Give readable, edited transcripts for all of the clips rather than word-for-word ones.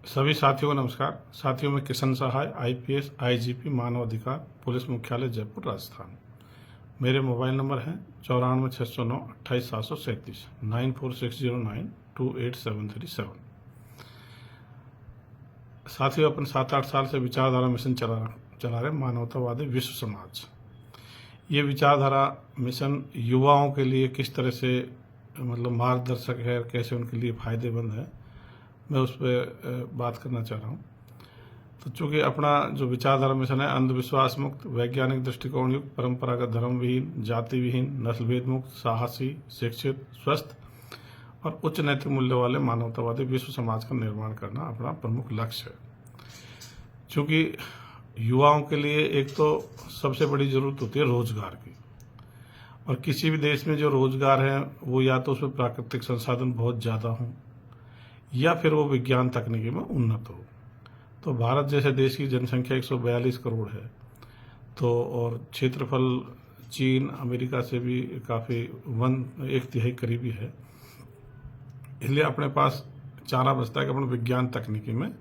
सभी साथियों को नमस्कार। साथियों में किशन सहाय, आईपीएस, आईजीपी, मानव अधिकार, पुलिस मुख्यालय जयपुर, राजस्थान। मेरे मोबाइल नंबर हैं 94,609,28,737 94,609,28,737। साथियों, अपन 7-8 साल से विचारधारा मिशन चला रहे मानवतावादी विश्व समाज। ये विचारधारा मिशन युवाओं के लिए किस तरह से मार्गदर्शक है, कैसे उनके लिए फायदेमंद है, मैं उस पर बात करना चाह रहा हूँ। तो चूँकि अपना जो विचारधारा मिशन है अंधविश्वास मुक्त, वैज्ञानिक दृष्टिकोण युक्त, परंपरागत धर्म विहीन, जाति विहीन, नस्लभेद मुक्त, साहसी, शिक्षित, स्वस्थ और उच्च नैतिक मूल्य वाले मानवतावादी विश्व समाज का निर्माण करना अपना प्रमुख लक्ष्य है। चूँकि युवाओं के लिए एक तो सबसे बड़ी जरूरत होती है रोजगार की, और किसी भी देश में जो रोजगार है वो या तो उसमें प्राकृतिक संसाधन बहुत ज़्यादा हों या फिर वो विज्ञान तकनीकी में उन्नत हो। तो भारत जैसे देश की जनसंख्या 142 करोड़ है, तो और क्षेत्रफल चीन, अमेरिका से भी काफ़ी 1/3 करीबी है। इसलिए अपने पास चारा बचता है कि अपन विज्ञान तकनीकी में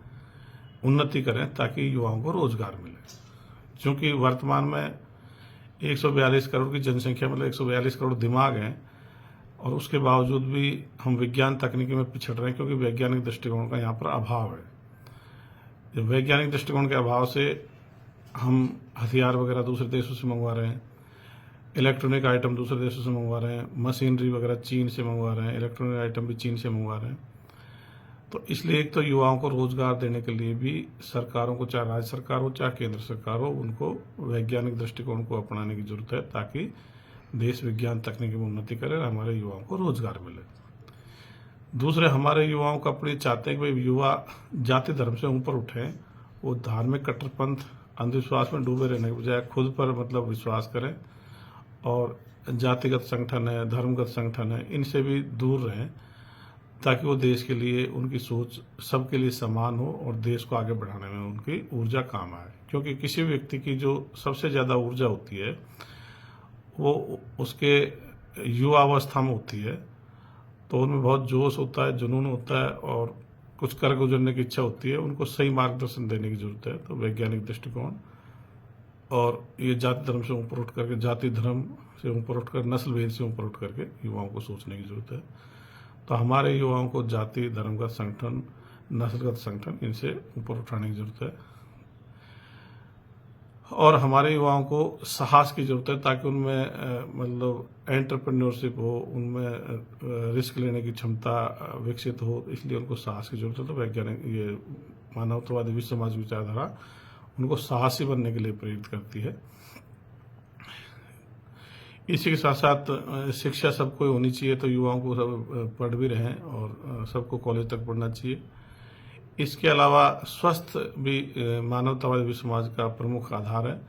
उन्नति करें ताकि युवाओं को रोजगार मिले। क्योंकि वर्तमान में 142 करोड़ की जनसंख्या, 142 करोड़ दिमाग हैं, और उसके बावजूद भी हम विज्ञान तकनीकी में पिछड़ रहे हैं, क्योंकि वैज्ञानिक दृष्टिकोण का यहाँ पर अभाव है। वैज्ञानिक दृष्टिकोण के अभाव से हम हथियार वगैरह दूसरे देशों से मंगवा रहे हैं, इलेक्ट्रॉनिक आइटम दूसरे देशों से मंगवा रहे हैं, मशीनरी वगैरह चीन से मंगवा रहे हैं, इलेक्ट्रॉनिक आइटम भी चीन से मंगवा रहे हैं। तो इसलिए एक तो युवाओं को रोजगार देने के लिए भी सरकारों को, चाहे राज्य सरकार हो चाहे केंद्र सरकार हो, उनको वैज्ञानिक दृष्टिकोण को अपनाने की जरूरत है ताकि देश विज्ञान तकनीकी में उन्नति करे और हमारे युवाओं को रोजगार मिले। दूसरे, हमारे युवाओं का अपने चाहते हैं कि भाई युवा जाति धर्म से ऊपर उठें, वो धार्मिक कट्टरपंथ, अंधविश्वास में डूबे रहने के बजाय खुद पर विश्वास करें, और जातिगत संगठन है, धर्मगत संगठन है, इनसे भी दूर रहें ताकि वो देश के लिए उनकी सोच सबके लिए समान हो और देश को आगे बढ़ाने में उनकी ऊर्जा काम आए। क्योंकि किसी भी व्यक्ति की जो सबसे ज़्यादा ऊर्जा होती है वो उसके युवावस्था में होती है। तो उनमें बहुत जोश होता है, जुनून होता है और कुछ कर गुजरने की इच्छा होती है। उनको सही मार्गदर्शन देने की जरूरत है। तो वैज्ञानिक दृष्टिकोण और ये जाति धर्म से ऊपर उठ करके, जाति धर्म से ऊपर उठकर, नस्ल भेद से ऊपर उठ करके युवाओं को सोचने की जरूरत है। तो हमारे युवाओं को जाति धर्मगत संगठन, नस्लगत संगठन, इनसे ऊपर उठाने की जरूरत है। और हमारे युवाओं को साहस की जरूरत है ताकि उनमें एंटरप्रेन्योरशिप हो, उनमें रिस्क लेने की क्षमता विकसित हो। इसलिए उनको साहस की जरूरत है। तो वैज्ञानिक ये मानवतावादी विश्व समाज विचारधारा उनको साहसी बनने के लिए प्रेरित करती है। इसी के साथ साथ शिक्षा सबको होनी चाहिए, तो युवाओं को सब पढ़ भी रहें और सबको कॉलेज तक पढ़ना चाहिए। इसके अलावा स्वस्थ भी मानवतावादी विश्व समाज का प्रमुख आधार है।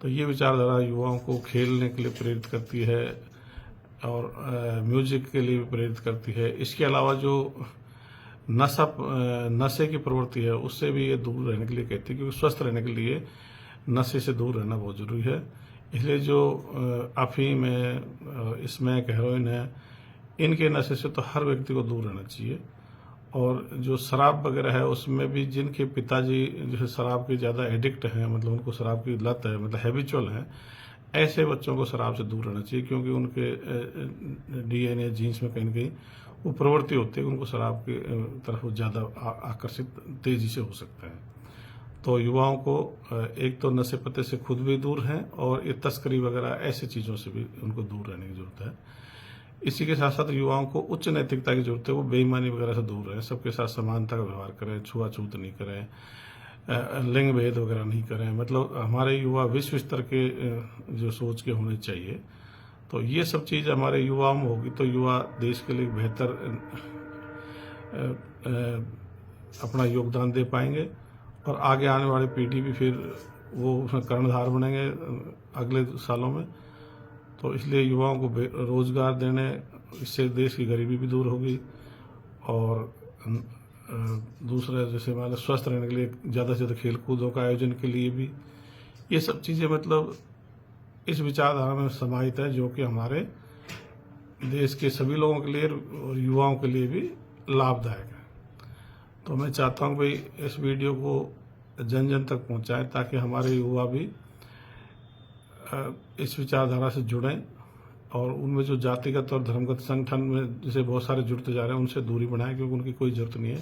तो ये विचारधारा युवाओं को खेलने के लिए प्रेरित करती है और म्यूजिक के लिए भी प्रेरित करती है। इसके अलावा जो नशे की प्रवृत्ति है उससे भी ये दूर रहने के लिए कहती है, क्योंकि स्वस्थ रहने के लिए नशे से दूर रहना बहुत जरूरी है। इसलिए जो अफीम है, स्मैक, हेरोइन है, इनके नशे से तो हर व्यक्ति को दूर रहना चाहिए। और जो शराब वगैरह है उसमें भी जिनके पिताजी जो है शराब के ज़्यादा एडिक्ट हैं, उनको शराब की लत है, हैबिचुअल हैं, ऐसे बच्चों को शराब से दूर रहना चाहिए। क्योंकि उनके डीएनए, जीन्स में कहीं ना कहीं वो प्रवृत्ति होती है कि उनको शराब की तरफ ज़्यादा आकर्षित तेजी से हो सकते हैं। तो युवाओं को एक तो नशे पत्ते से खुद भी दूर हैं और ये तस्करी वगैरह ऐसी चीज़ों से भी उनको दूर रहने की जरूरत है। इसी के साथ साथ युवाओं को उच्च नैतिकता की जरूरत है। वो बेईमानी वगैरह से दूर रहें, सबके साथ समानता का व्यवहार करें, छुआछूत नहीं करें, लिंग भेद वगैरह नहीं करें। हमारे युवा विश्व स्तर के जो सोच के होने चाहिए। तो ये सब चीज़ हमारे युवाओं में होगी तो युवा देश के लिए बेहतर अपना योगदान दे पाएंगे और आगे आने वाली पीढ़ी भी फिर वो उसमें कर्णधार बनेंगे अगले सालों में। तो इसलिए युवाओं को रोजगार देने, इससे देश की गरीबी भी दूर होगी। और दूसरा, जैसे स्वस्थ रहने के लिए ज़्यादा से ज़्यादा खेल कूदों का आयोजन के लिए भी ये सब चीज़ें इस विचारधारा में समाहित है, जो कि हमारे देश के सभी लोगों के लिए और युवाओं के लिए भी लाभदायक है। तो मैं चाहता हूँ भाई इस वीडियो को जन जन तक पहुँचाएं ताकि हमारे युवा भी इस विचारधारा से जुड़ें और उनमें जो जातिगत और धर्मगत संगठन में जैसे बहुत सारे जुड़ते जा रहे हैं उनसे दूरी बनाएं, क्योंकि उनकी कोई जरूरत नहीं है।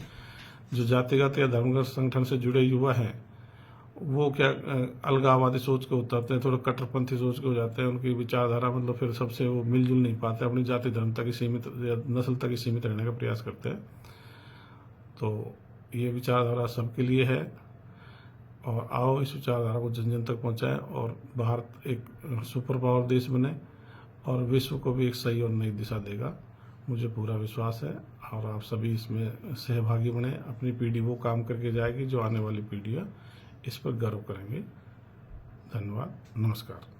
जो जातिगत या धर्मगत संगठन से जुड़े युवा हैं वो क्या अलगाववादी सोच के उतरते हैं, थोड़ा कट्टरपंथी सोच के हो जाते हैं, उनकी विचारधारा मतलब फिर सबसे वो मिलजुल नहीं पाते, अपनी जाति धर्म तक ही सीमित या नस्ल तक ही सीमित रहने का प्रयास करते हैं। तो ये विचारधारा सबके लिए है और आओ इस विचारधारा को जन जन तक पहुँचाएँ और भारत एक सुपर पावर देश बने और विश्व को भी एक सही और नई दिशा देगा, मुझे पूरा विश्वास है। और आप सभी इसमें सहभागी बने, अपनी पीढ़ी वो काम करके जाएगी जो आने वाली पीढ़ियाँ इस पर गर्व करेंगे। धन्यवाद, नमस्कार।